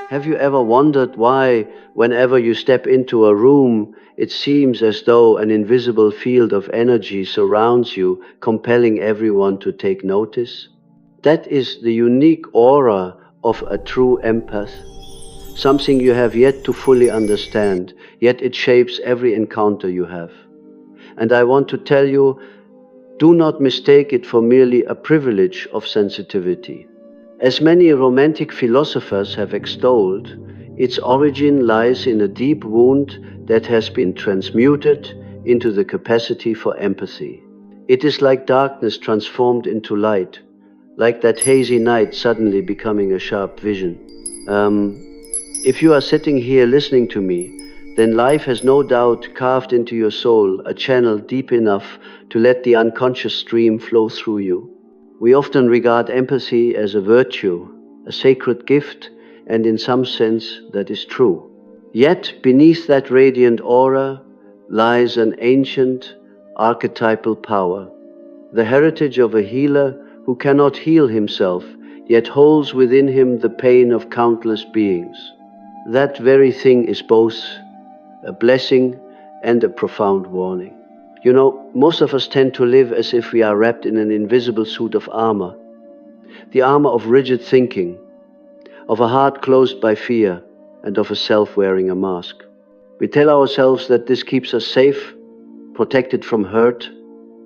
Have you ever wondered why, whenever you step into a room, it seems as though an invisible field of energy surrounds you, compelling everyone to take notice? That is the unique aura of a true empath, something you have yet to fully understand, yet it shapes every encounter you have. And I want to tell you, do not mistake it for merely a privilege of sensitivity. As many romantic philosophers have extolled, its origin lies in a deep wound that has been transmuted into the capacity for empathy. It is like darkness transformed into light, like that hazy night suddenly becoming a sharp vision. If you are sitting here listening to me, then life has no doubt carved into your soul a channel deep enough to let the unconscious stream flow through you. We often regard empathy as a virtue, a sacred gift, and in some sense that is true. Yet beneath that radiant aura lies an ancient archetypal power, the heritage of a healer who cannot heal himself, yet holds within him the pain of countless beings. That very thing is both a blessing and a profound warning. You know, most of us tend to live as if we are wrapped in an invisible suit of armor, the armor of rigid thinking, of a heart closed by fear, and of a self wearing a mask. We tell ourselves that this keeps us safe, protected from hurt,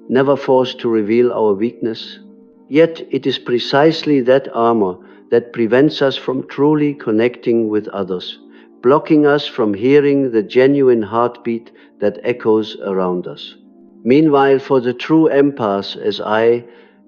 never forced to reveal our weakness. Yet it is precisely that armor that prevents us from truly connecting with others, blocking us from hearing the genuine heartbeat that echoes around us. Meanwhile, for the true empath, as I,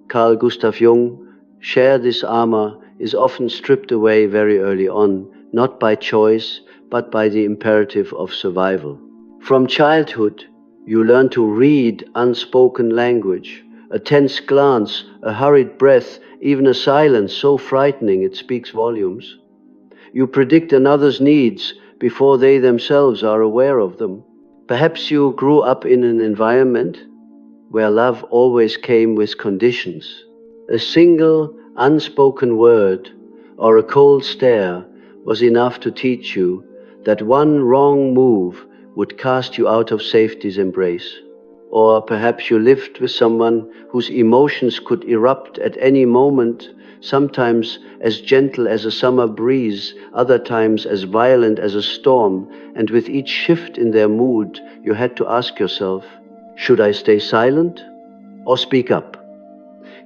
Carl Gustav Jung, share this armor, is often stripped away very early on, not by choice, but by the imperative of survival. From childhood, you learn to read unspoken language, a tense glance, a hurried breath, even a silence so frightening it speaks volumes. You predict another's needs before they themselves are aware of them. Perhaps you grew up in an environment where love always came with conditions. A single unspoken word or a cold stare was enough to teach you that one wrong move would cast you out of safety's embrace. Or perhaps you lived with someone whose emotions could erupt at any moment, sometimes as gentle as a summer breeze, other times as violent as a storm, and with each shift in their mood, you had to ask yourself, should I stay silent or speak up?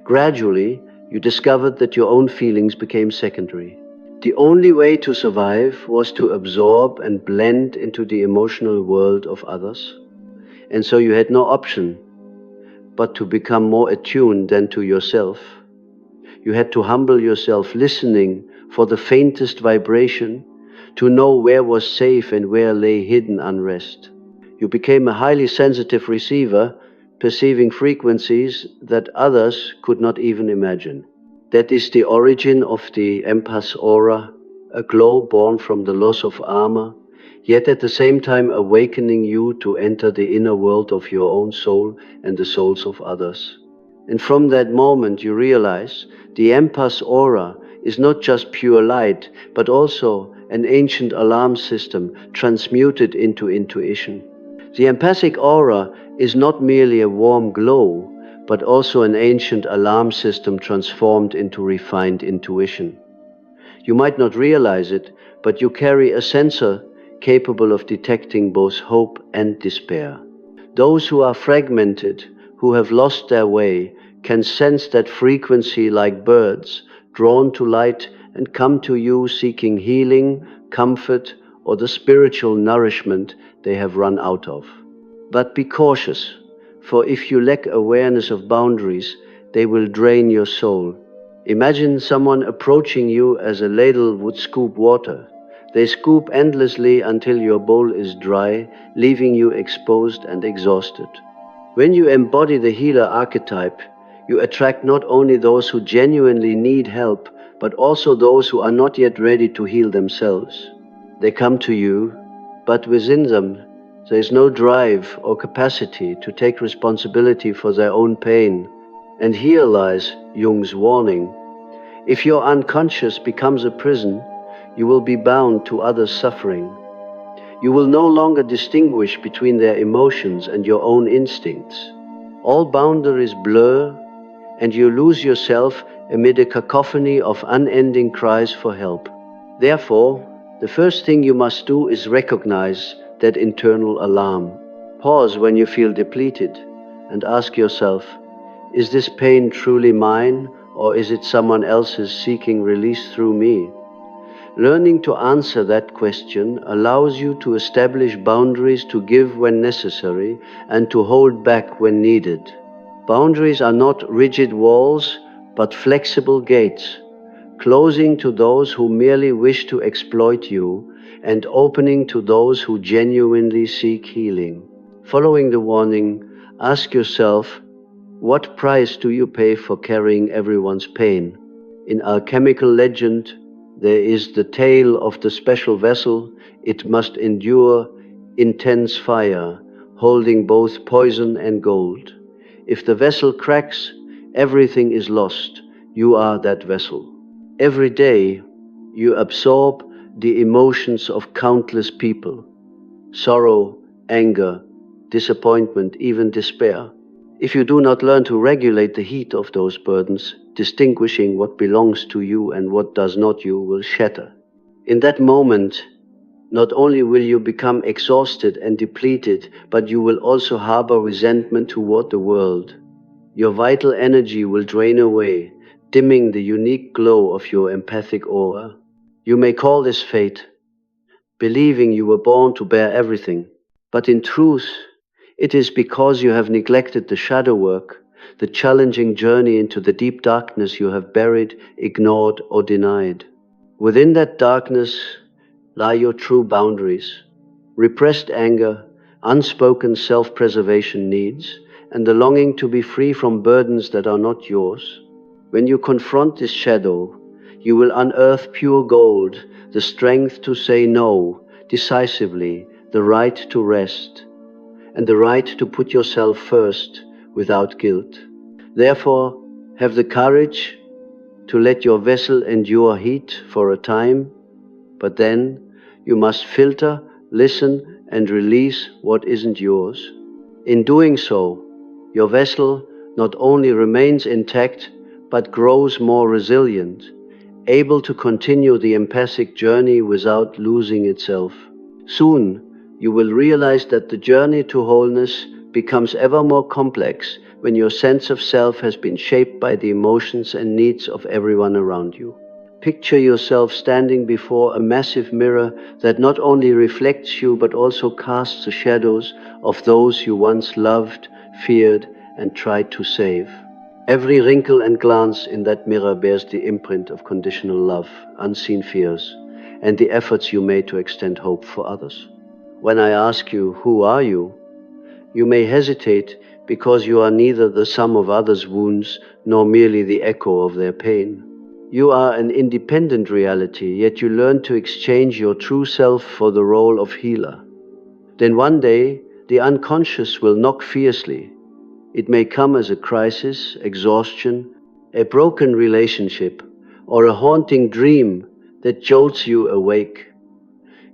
Gradually, you discovered that your own feelings became secondary. The only way to survive was to absorb and blend into the emotional world of others. And so you had no option but to become more attuned than to yourself. You had to humble yourself, listening for the faintest vibration, to know where was safe and where lay hidden unrest. You became a highly sensitive receiver, perceiving frequencies that others could not even imagine. That is the origin of the empath's aura, a glow born from the loss of armor, yet at the same time awakening you to enter the inner world of your own soul and the souls of others. And from that moment you realize the empath's aura is not just pure light, but also an ancient alarm system transmuted into intuition. The empathic aura is not merely a warm glow, but also an ancient alarm system transformed into refined intuition. You might not realize it, but you carry a sensor capable of detecting both hope and despair. Those who are fragmented, who have lost their way, can sense that frequency like birds, drawn to light and come to you seeking healing, comfort, or the spiritual nourishment they have run out of. But be cautious, for if you lack awareness of boundaries, they will drain your soul. Imagine someone approaching you as a ladle would scoop water. They scoop endlessly until your bowl is dry, leaving you exposed and exhausted. When you embody the healer archetype, you attract not only those who genuinely need help, but also those who are not yet ready to heal themselves. They come to you, but within them, there is no drive or capacity to take responsibility for their own pain. And here lies Jung's warning. If your unconscious becomes a prison, You will be bound to others' suffering. You will no longer distinguish between their emotions and your own instincts. All boundaries blur, and you lose yourself amid a cacophony of unending cries for help. Therefore, the first thing you must do is recognize that internal alarm. Pause when you feel depleted and ask yourself, is this pain truly mine, or is it someone else's seeking release through me? Learning to answer that question allows you to establish boundaries, to give when necessary and to hold back when needed. Boundaries are not rigid walls, but flexible gates, closing to those who merely wish to exploit you and opening to those who genuinely seek healing. Following the warning, ask yourself, what price do you pay for carrying everyone's pain? In alchemical legend, there is the tale of the special vessel. It must endure intense fire, holding both poison and gold. If the vessel cracks, everything is lost. You are that vessel. Every day, you absorb the emotions of countless people: sorrow, anger, disappointment, even despair. If you do not learn to regulate the heat of those burdens, distinguishing what belongs to you and what does not, you will shatter. In that moment, not only will you become exhausted and depleted, but you will also harbor resentment toward the world. Your vital energy will drain away, dimming the unique glow of your empathic aura. You may call this fate, believing you were born to bear everything. But in truth, it is because you have neglected the shadow work, the challenging journey into the deep darkness you have buried, ignored, or denied. Within that darkness lie your true boundaries: repressed anger, unspoken self-preservation needs, and the longing to be free from burdens that are not yours. When you confront this shadow, you will unearth pure gold, the strength to say no decisively, the right to rest, and the right to put yourself first without guilt. Therefore, have the courage to let your vessel endure heat for a time, but then you must filter, listen, and release what isn't yours. In doing so, your vessel not only remains intact, but grows more resilient, able to continue the empathic journey without losing itself. Soon, you will realize that the journey to wholeness becomes ever more complex when your sense of self has been shaped by the emotions and needs of everyone around you. Picture yourself standing before a massive mirror that not only reflects you but also casts the shadows of those you once loved, feared, and tried to save. Every wrinkle and glance in that mirror bears the imprint of conditional love, unseen fears, and the efforts you made to extend hope for others. When I ask you, who are you? You may hesitate because you are neither the sum of others' wounds nor merely the echo of their pain. You are an independent reality, yet you learn to exchange your true self for the role of healer. Then one day, the unconscious will knock fiercely. It may come as a crisis, exhaustion, a broken relationship, or a haunting dream that jolts you awake.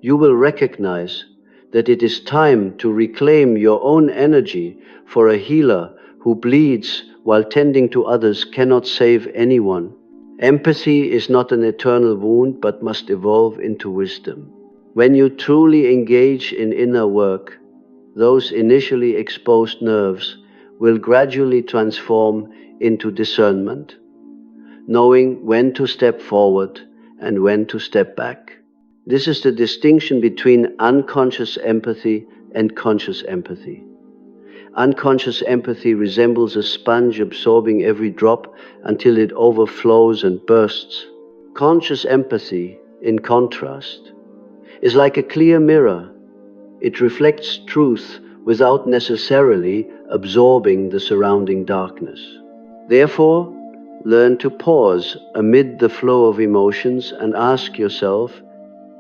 You will recognize that it is time to reclaim your own energy, for a healer who bleeds while tending to others cannot save anyone. Empathy is not an eternal wound, but must evolve into wisdom. When you truly engage in inner work, those initially exposed nerves will gradually transform into discernment, knowing when to step forward and when to step back. This is the distinction between unconscious empathy and conscious empathy. Unconscious empathy resembles a sponge absorbing every drop until it overflows and bursts. Conscious empathy, in contrast, is like a clear mirror. It reflects truth without necessarily absorbing the surrounding darkness. Therefore, learn to pause amid the flow of emotions and ask yourself,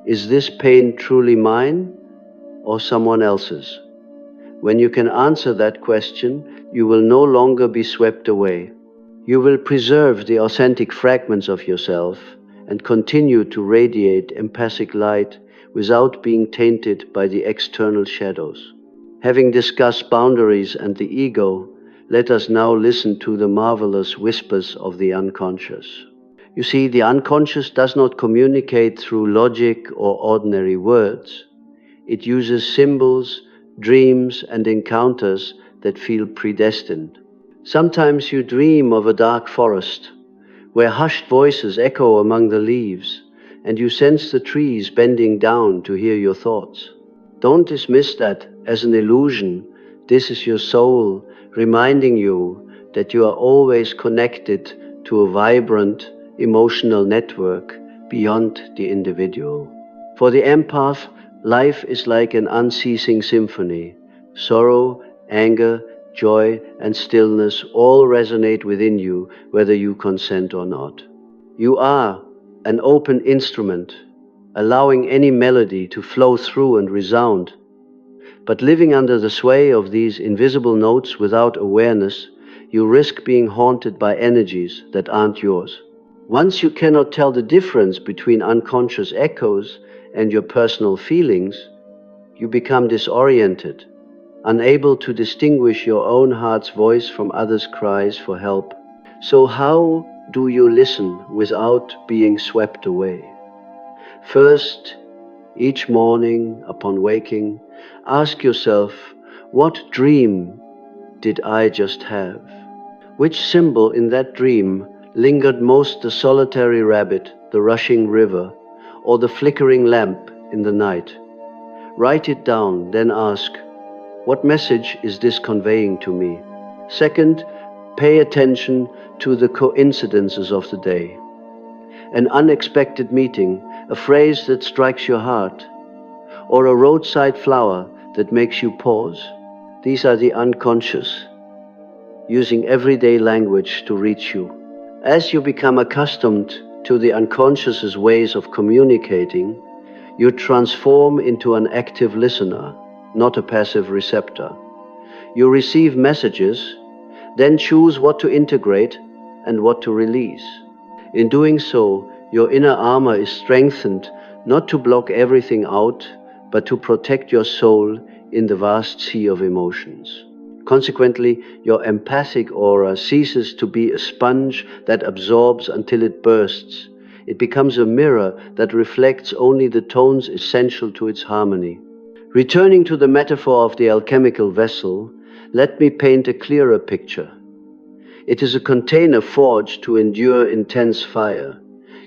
is this pain truly mine or someone else's? When you can answer that question, you will no longer be swept away. You will preserve the authentic fragments of yourself and continue to radiate empathic light without being tainted by the external shadows. Having discussed boundaries and the ego, let us now listen to the marvelous whispers of the unconscious. You see, the unconscious does not communicate through logic or ordinary words. It uses symbols, dreams, and encounters that feel predestined. Sometimes you dream of a dark forest, where hushed voices echo among the leaves, and you sense the trees bending down to hear your thoughts. Don't dismiss that as an illusion. This is your soul reminding you that you are always connected to a vibrant emotional network beyond the individual. For the empath, life is like an unceasing symphony. Sorrow, anger, joy, and stillness all resonate within you, whether you consent or not. You are an open instrument, allowing any melody to flow through and resound. But living under the sway of these invisible notes without awareness, you risk being haunted by energies that aren't yours. Once you cannot tell the difference between unconscious echoes and your personal feelings, you become disoriented, unable to distinguish your own heart's voice from others' cries for help. So how do you listen without being swept away? First, each morning upon waking, ask yourself, what dream did I just have? Which symbol in that dream lingered most, the solitary rabbit, the rushing river, or the flickering lamp in the night? Write it down, then ask, what message is this conveying to me? Second, pay attention to the coincidences of the day. An unexpected meeting, a phrase that strikes your heart, or a roadside flower that makes you pause. These are the unconscious, using everyday language to reach you. As you become accustomed to the unconscious's ways of communicating, you transform into an active listener, not a passive receptor. You receive messages, then choose what to integrate and what to release. In doing so, your inner armor is strengthened not to block everything out, but to protect your soul in the vast sea of emotions. Consequently, your empathic aura ceases to be a sponge that absorbs until it bursts. It becomes a mirror that reflects only the tones essential to its harmony. Returning to the metaphor of the alchemical vessel, let me paint a clearer picture. It is a container forged to endure intense fire,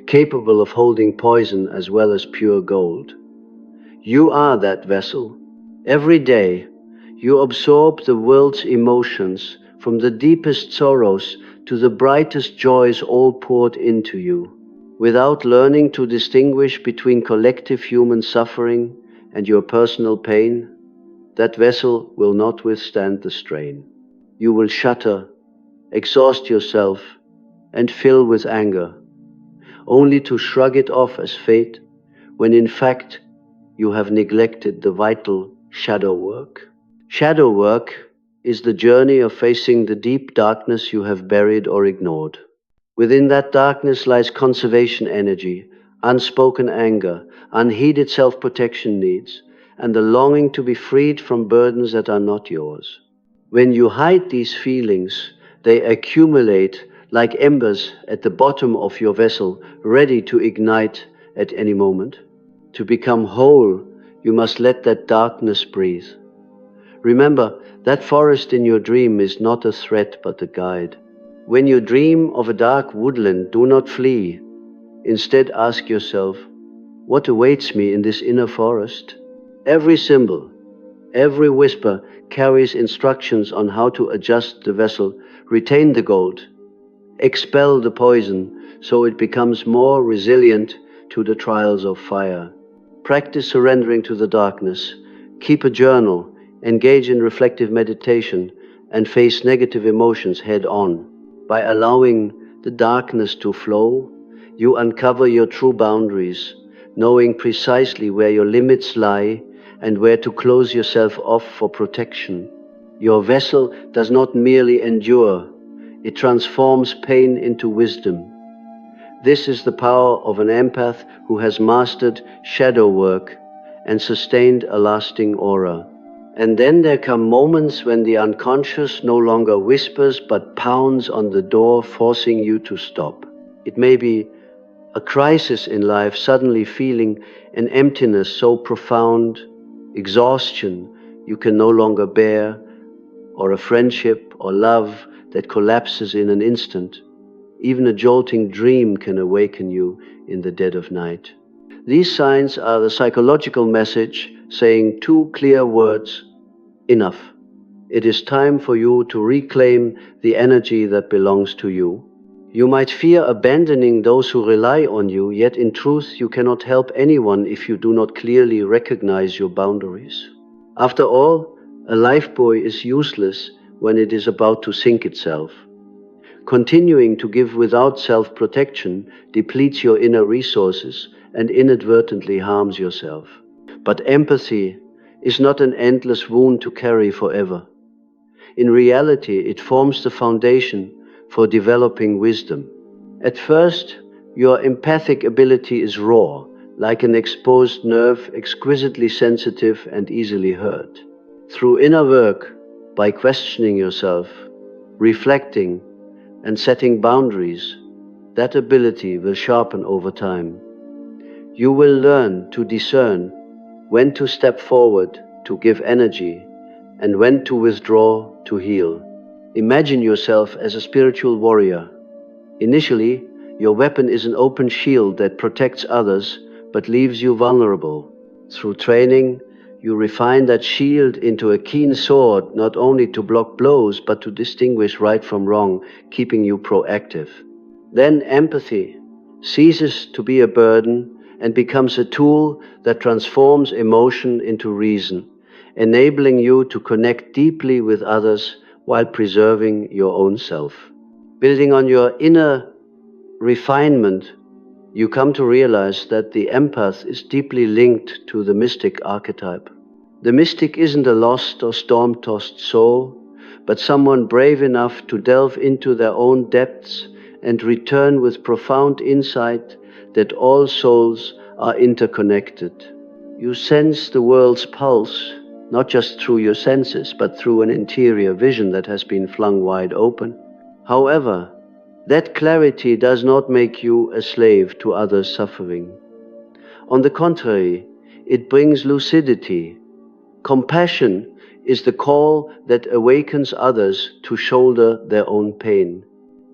capable of holding poison as well as pure gold. You are that vessel. Every day, you absorb the world's emotions, from the deepest sorrows to the brightest joys, all poured into you. Without learning to distinguish between collective human suffering and your personal pain, that vessel will not withstand the strain. You will shatter, exhaust yourself, and fill with anger, only to shrug it off as fate, when in fact you have neglected the vital shadow work. Shadow work is the journey of facing the deep darkness you have buried or ignored. Within that darkness lies conservation energy, unspoken anger, unheeded self-protection needs, and the longing to be freed from burdens that are not yours. When you hide these feelings, they accumulate like embers at the bottom of your vessel, ready to ignite at any moment. To become whole, you must let that darkness breathe. Remember, that forest in your dream is not a threat but a guide. When you dream of a dark woodland, do not flee. Instead, ask yourself, what awaits me in this inner forest? Every symbol, every whisper carries instructions on how to adjust the vessel, retain the gold, expel the poison so it becomes more resilient to the trials of fire. Practice surrendering to the darkness. Keep a journal, engage in reflective meditation, and face negative emotions head on. By allowing the darkness to flow, you uncover your true boundaries, knowing precisely where your limits lie and where to close yourself off for protection. Your vessel does not merely endure, it transforms pain into wisdom. This is the power of an empath who has mastered shadow work and sustained a lasting aura. And then there come moments when the unconscious no longer whispers but pounds on the door, forcing you to stop. It may be a crisis in life, suddenly feeling an emptiness so profound, exhaustion you can no longer bear, or a friendship or love that collapses in an instant. Even a jolting dream can awaken you in the dead of night. These signs are the psychological message saying two clear words: enough. It is time for you to reclaim the energy that belongs to you. You might fear abandoning those who rely on you, yet in truth you cannot help anyone if you do not clearly recognize your boundaries. After all, a lifebuoy is useless when it is about to sink itself. Continuing to give without self-protection depletes your inner resources and inadvertently harms yourself. But empathy is not an endless wound to carry forever. In reality, it forms the foundation for developing wisdom. At first, your empathic ability is raw, like an exposed nerve, exquisitely sensitive and easily hurt. Through inner work, by questioning yourself, reflecting, and setting boundaries, that ability will sharpen over time. You will learn to discern when to step forward to give energy and when to withdraw to heal. Imagine yourself as a spiritual warrior. Initially, your weapon is an open shield that protects others but leaves you vulnerable. Through training, you refine that shield into a keen sword, not only to block blows but to distinguish right from wrong, keeping you proactive. Then empathy ceases to be a burden and becomes a tool that transforms emotion into reason, enabling you to connect deeply with others while preserving your own self. Building on your inner refinement, you come to realize that the empath is deeply linked to the mystic archetype. The mystic isn't a lost or storm-tossed soul, but someone brave enough to delve into their own depths and return with profound insight that all souls are interconnected. You sense the world's pulse, not just through your senses, but through an interior vision that has been flung wide open. However, that clarity does not make you a slave to others' suffering. On the contrary, it brings lucidity. Compassion is the call that awakens others to shoulder their own pain.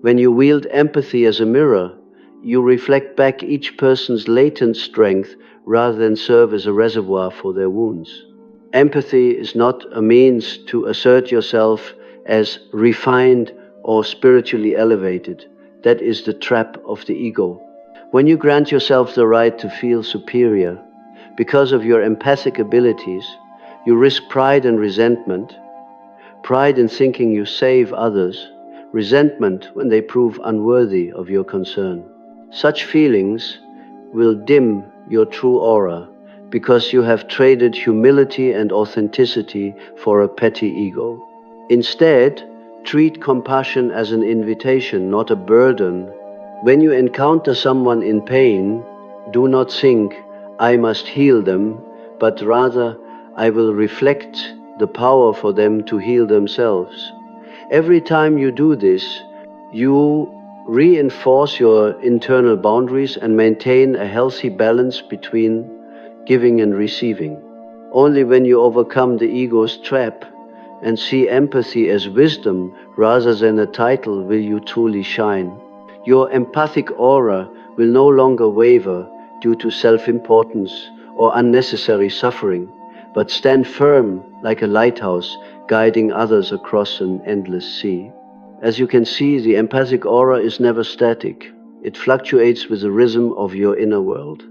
When you wield empathy as a mirror, you reflect back each person's latent strength rather than serve as a reservoir for their wounds. Empathy is not a means to assert yourself as refined or spiritually elevated. That is the trap of the ego. When you grant yourself the right to feel superior because of your empathic abilities, you risk pride and resentment. Pride in thinking you save others, resentment when they prove unworthy of your concern. Such feelings will dim your true aura because you have traded humility and authenticity for a petty ego. Instead, treat compassion as an invitation, not a burden. When you encounter someone in pain, do not think, "I must heal them," but rather, "I will reflect the power for them to heal themselves." Every time you do this, you reinforce your internal boundaries and maintain a healthy balance between giving and receiving. Only when you overcome the ego's trap and see empathy as wisdom rather than a title will you truly shine. Your empathic aura will no longer waver due to self-importance or unnecessary suffering, but stand firm like a lighthouse guiding others across an endless sea. As you can see, the empathic aura is never static. It fluctuates with the rhythm of your inner world.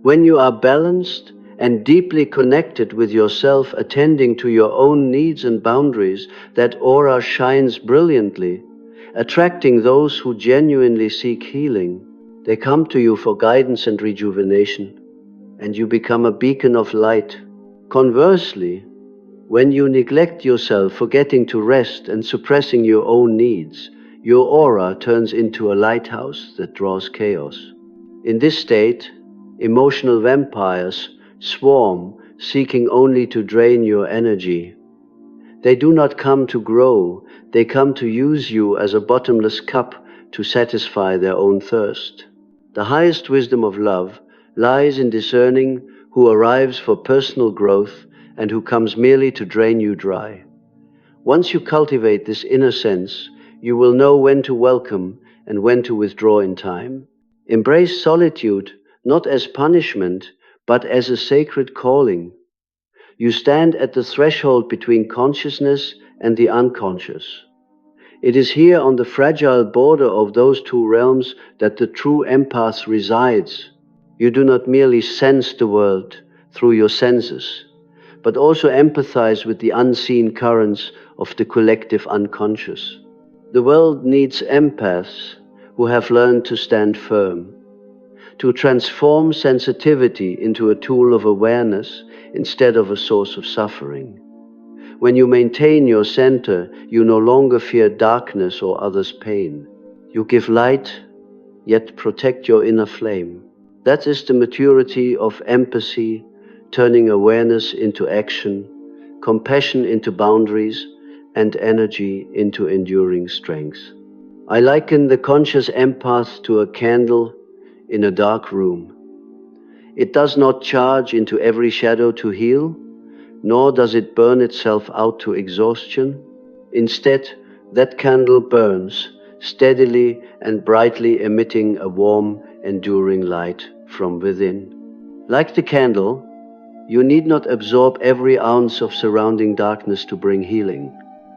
When you are balanced and deeply connected with yourself, attending to your own needs and boundaries, that aura shines brilliantly, attracting those who genuinely seek healing. They come to you for guidance and rejuvenation, and you become a beacon of light. Conversely, when you neglect yourself, forgetting to rest and suppressing your own needs, Your aura turns into a lighthouse that draws chaos. In this state, emotional vampires swarm, seeking only to drain your energy. They do not come to grow, they come to use you as a bottomless cup to satisfy their own thirst. The highest wisdom of love lies in discerning who arrives for personal growth and who comes merely to drain you dry. Once you cultivate this inner sense, you will know when to welcome and when to withdraw in time. Embrace solitude not as punishment, but as a sacred calling. You stand at the threshold between consciousness and the unconscious. It is here on the fragile border of those two realms that the true empath resides. You do not merely sense the world through your senses, but also empathize with the unseen currents of the collective unconscious. The world needs empaths who have learned to stand firm, to transform sensitivity into a tool of awareness instead of a source of suffering. When you maintain your center, you no longer fear darkness or others' pain. You give light, yet protect your inner flame. That is the maturity of empathy, turning awareness into action, compassion into boundaries, and energy into enduring strength. I liken the conscious empath to a candle in a dark room. It does not charge into every shadow to heal, nor does it burn itself out to exhaustion. Instead, that candle burns, steadily and brightly emitting a warm, enduring light from within. Like the candle, you need not absorb every ounce of surrounding darkness to bring healing.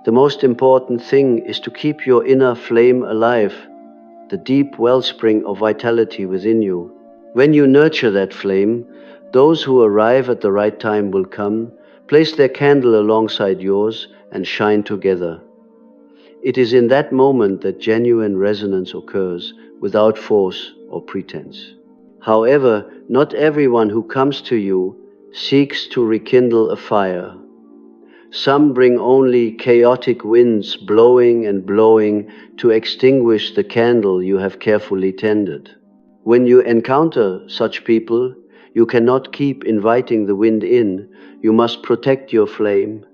The most important thing is to keep your inner flame alive, the deep wellspring of vitality within you. When you nurture that flame, those who arrive at the right time will come, place their candle alongside yours, and shine together. It is in that moment that genuine resonance occurs, without force or pretense. However, not everyone who comes to you seeks to rekindle a fire. Some bring only chaotic winds blowing and blowing to extinguish the candle you have carefully tended. When you encounter such people, you cannot keep inviting the wind in. You must protect your flame.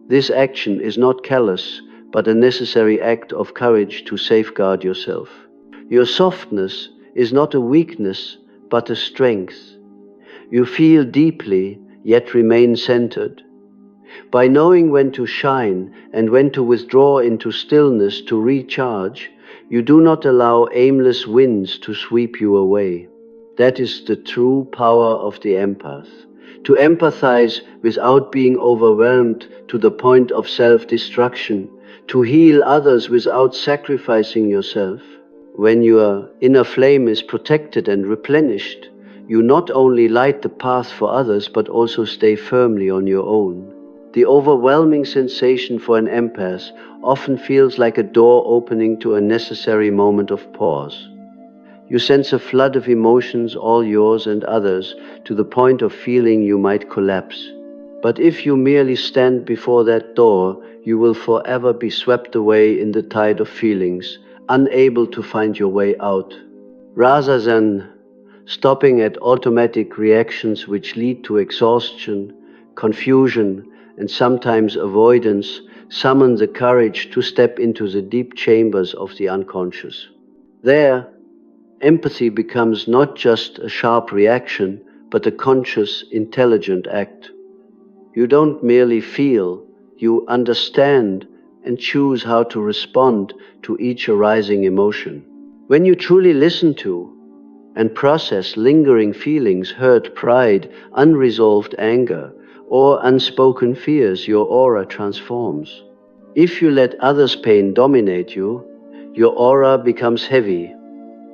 This action is not callous, but a necessary act of courage to safeguard yourself. Your softness is not a weakness, but a strength. You feel deeply, yet remain centered. By knowing when to shine and when to withdraw into stillness to recharge, you do not allow aimless winds to sweep you away. That is the true power of the empath. To empathize without being overwhelmed to the point of self-destruction, to heal others without sacrificing yourself. When your inner flame is protected and replenished, you not only light the path for others, but also stay firmly on your own. The overwhelming sensation for an empath often feels like a door opening to a necessary moment of pause. You sense a flood of emotions, all yours and others, to the point of feeling you might collapse. But if you merely stand before that door, you will forever be swept away in the tide of feelings, unable to find your way out. Rather than stopping at automatic reactions which lead to exhaustion, confusion, and sometimes avoidance, summon the courage to step into the deep chambers of the unconscious. There, empathy becomes not just a sharp reaction, but a conscious, intelligent act. You don't merely feel, you understand and choose how to respond to each arising emotion. When you truly listen to and process lingering feelings, hurt, pride, unresolved anger, or unspoken fears, your aura transforms. If you let others' pain dominate you, your aura becomes heavy,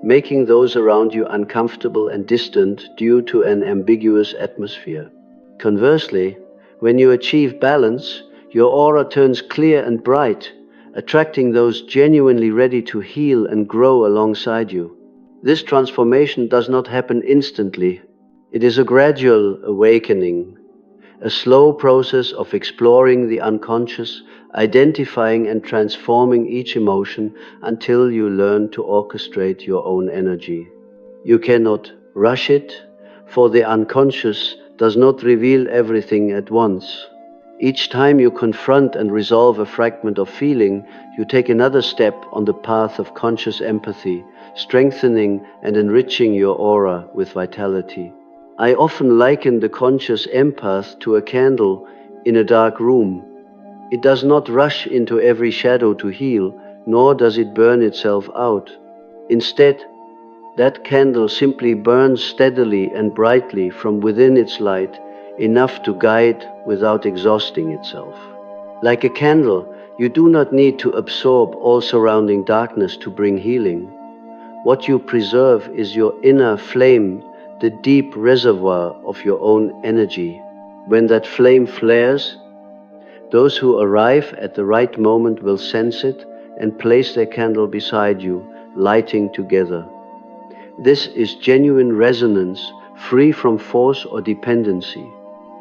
making those around you uncomfortable and distant due to an ambiguous atmosphere. Conversely, when you achieve balance, your aura turns clear and bright, attracting those genuinely ready to heal and grow alongside you. This transformation does not happen instantly. It is a gradual awakening, a slow process of exploring the unconscious, identifying and transforming each emotion until you learn to orchestrate your own energy. You cannot rush it, for the unconscious does not reveal everything at once. Each time you confront and resolve a fragment of feeling, you take another step on the path of conscious empathy, strengthening and enriching your aura with vitality. I often liken the conscious empath to a candle in a dark room. It does not rush into every shadow to heal, nor does it burn itself out. Instead, that candle simply burns steadily and brightly from within its light, enough to guide without exhausting itself. Like a candle, you do not need to absorb all surrounding darkness to bring healing. What you preserve is your inner flame, the deep reservoir of your own energy. When that flame flares, those who arrive at the right moment will sense it and place their candle beside you, lighting together. This is genuine resonance, free from force or dependency.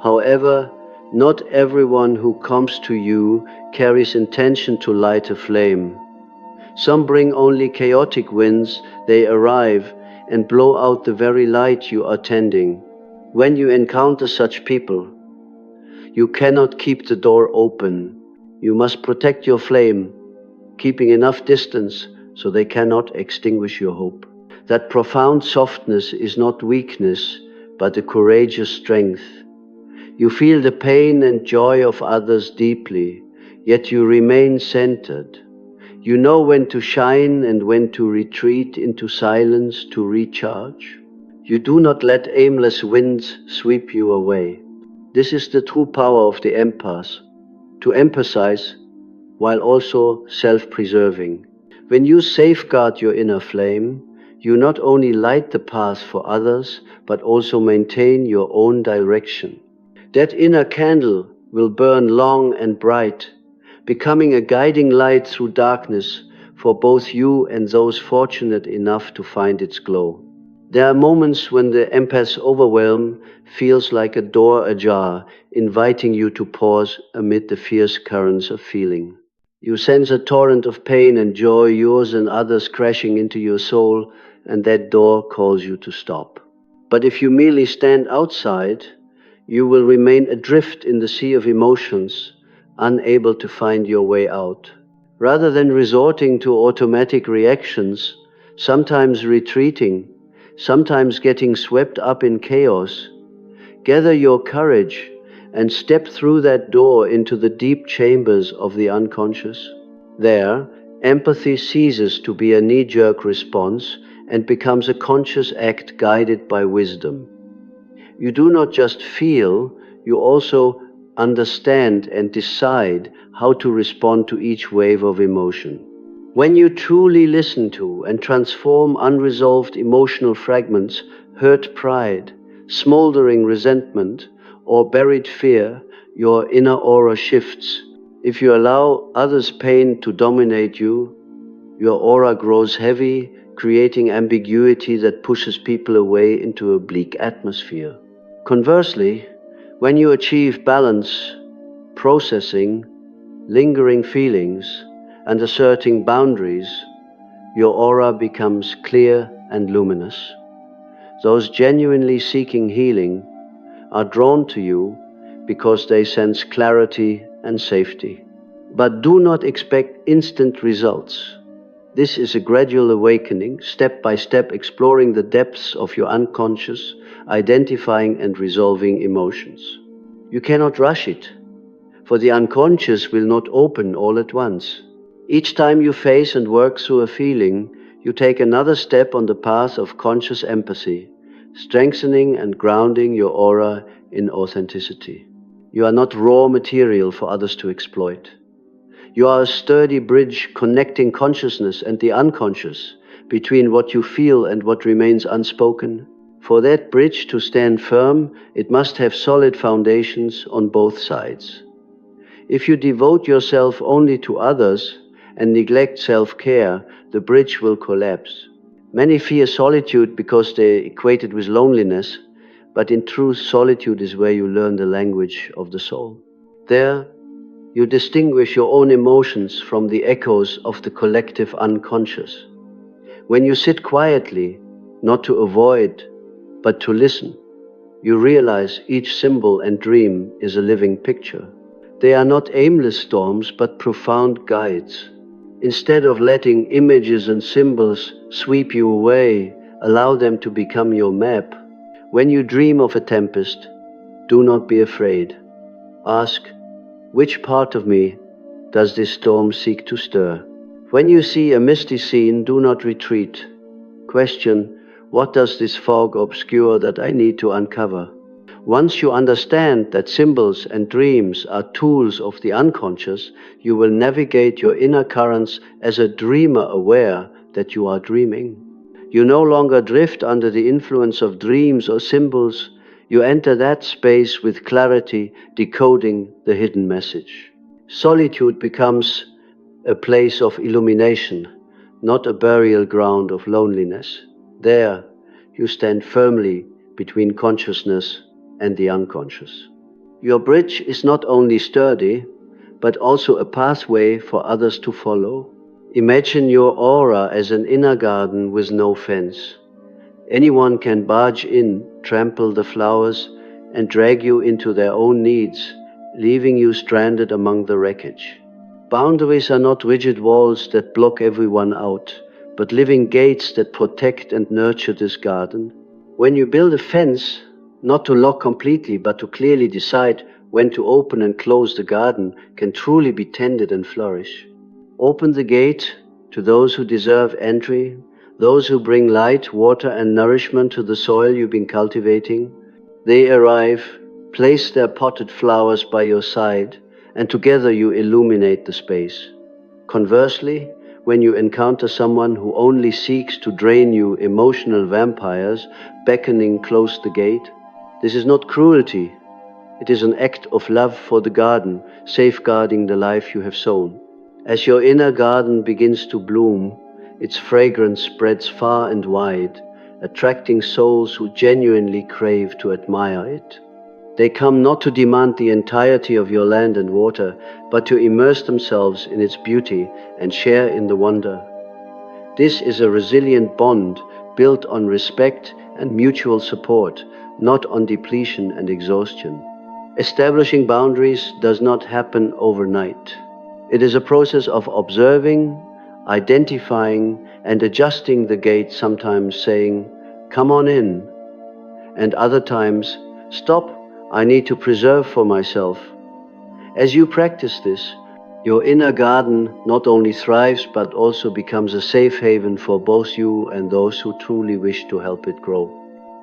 However, not everyone who comes to you carries intention to light a flame. Some bring only chaotic winds. They arrive and blow out the very light you are tending. When you encounter such people, you cannot keep the door open. You must protect your flame, keeping enough distance so they cannot extinguish your hope. That profound softness is not weakness, but a courageous strength. You feel the pain and joy of others deeply, yet you remain centered. You know when to shine and when to retreat into silence to recharge. You do not let aimless winds sweep you away. This is the true power of the empath, to emphasize while also self-preserving. When you safeguard your inner flame, you not only light the path for others, but also maintain your own direction. That inner candle will burn long and bright, becoming a guiding light through darkness for both you and those fortunate enough to find its glow. There are moments when the empath's overwhelm feels like a door ajar, inviting you to pause amid the fierce currents of feeling. You sense a torrent of pain and joy, yours and others, crashing into your soul, and that door calls you to stop. But if you merely stand outside, you will remain adrift in the sea of emotions, unable to find your way out. Rather than resorting to automatic reactions, sometimes retreating, sometimes getting swept up in chaos, gather your courage and step through that door into the deep chambers of the unconscious. There, empathy ceases to be a knee-jerk response and becomes a conscious act guided by wisdom. You do not just feel, you also understand and decide how to respond to each wave of emotion. When you truly listen to and transform unresolved emotional fragments, hurt pride, smoldering resentment, or buried fear, your inner aura shifts. If you allow others' pain to dominate you, your aura grows heavy, creating ambiguity that pushes people away into a bleak atmosphere. Conversely, when you achieve balance, processing lingering feelings, and asserting boundaries, your aura becomes clear and luminous. Those genuinely seeking healing are drawn to you because they sense clarity and safety. But do not expect instant results. This is a gradual awakening, step by step exploring the depths of your unconscious, identifying and resolving emotions. You cannot rush it, for the unconscious will not open all at once. Each time you face and work through a feeling, you take another step on the path of conscious empathy, strengthening and grounding your aura in authenticity. You are not raw material for others to exploit. You are a sturdy bridge connecting consciousness and the unconscious, between what you feel and what remains unspoken. For that bridge to stand firm, it must have solid foundations on both sides. If you devote yourself only to others and neglect self-care, the bridge will collapse. Many fear solitude because they equate it with loneliness, but in truth, solitude is where you learn the language of the soul. There, you distinguish your own emotions from the echoes of the collective unconscious. When you sit quietly, not to avoid, but to listen, you realize each symbol and dream is a living picture. They are not aimless storms, but profound guides. Instead of letting images and symbols sweep you away, allow them to become your map. When you dream of a tempest, do not be afraid. Ask, which part of me does this storm seek to stir? When you see a misty scene, do not retreat. Question, what does this fog obscure that I need to uncover? Once you understand that symbols and dreams are tools of the unconscious, you will navigate your inner currents as a dreamer aware that you are dreaming. You no longer drift under the influence of dreams or symbols. You enter that space with clarity, decoding the hidden message. Solitude becomes a place of illumination, not a burial ground of loneliness. There, you stand firmly between consciousness and the unconscious. Your bridge is not only sturdy, but also a pathway for others to follow. Imagine your aura as an inner garden with no fence. Anyone can barge in, trample the flowers, and drag you into their own needs, leaving you stranded among the wreckage. Boundaries are not rigid walls that block everyone out, but living gates that protect and nurture this garden. When you build a fence, not to lock completely, but to clearly decide when to open and close, the garden can truly be tended and flourish. Open the gate to those who deserve entry, those who bring light, water, and nourishment to the soil you've been cultivating. They arrive, place their potted flowers by your side, and together you illuminate the space. Conversely, when you encounter someone who only seeks to drain you, emotional vampires beckoning, close the gate. This is not cruelty. It is an act of love for the garden, safeguarding the life you have sown. As your inner garden begins to bloom, its fragrance spreads far and wide, attracting souls who genuinely crave to admire it. They come not to demand the entirety of your land and water, but to immerse themselves in its beauty and share in the wonder. This is a resilient bond built on respect and mutual support, not on depletion and exhaustion. Establishing boundaries does not happen overnight. It is a process of observing, identifying, and adjusting the gate, sometimes saying, "Come on in," and other times, "Stop, I need to preserve for myself." As you practice this, your inner garden not only thrives but also becomes a safe haven for both you and those who truly wish to help it grow.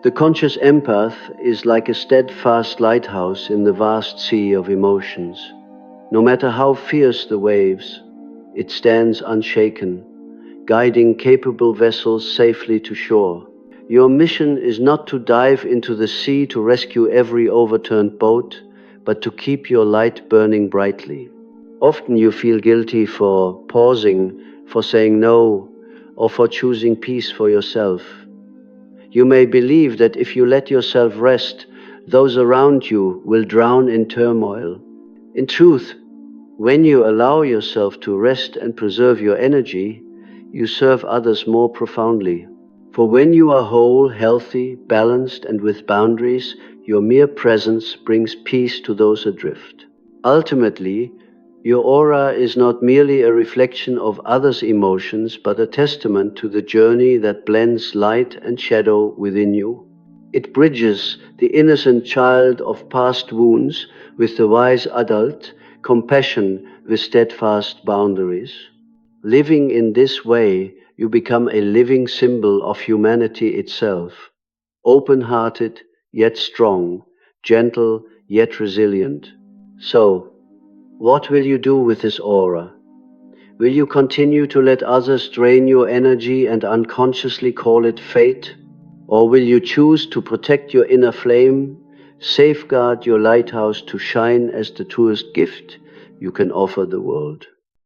The conscious empath is like a steadfast lighthouse in the vast sea of emotions. No matter how fierce the waves, it stands unshaken, guiding capable vessels safely to shore. Your mission is not to dive into the sea to rescue every overturned boat, but to keep your light burning brightly. Often you feel guilty for pausing, for saying no, or for choosing peace for yourself. You may believe that if you let yourself rest, those around you will drown in turmoil. In truth, when you allow yourself to rest and preserve your energy, you serve others more profoundly. For when you are whole, healthy, balanced, and with boundaries, your mere presence brings peace to those adrift. Ultimately, your aura is not merely a reflection of others' emotions, but a testament to the journey that blends light and shadow within you. It bridges the innocent child of past wounds with the wise adult, compassion with steadfast boundaries. Living in this way, you become a living symbol of humanity itself, open-hearted yet strong, gentle yet resilient. So, what will you do with this aura? Will you continue to let others drain your energy and unconsciously call it fate? Or will you choose to protect your inner flame, safeguard your lighthouse to shine as the truest gift you can offer the world?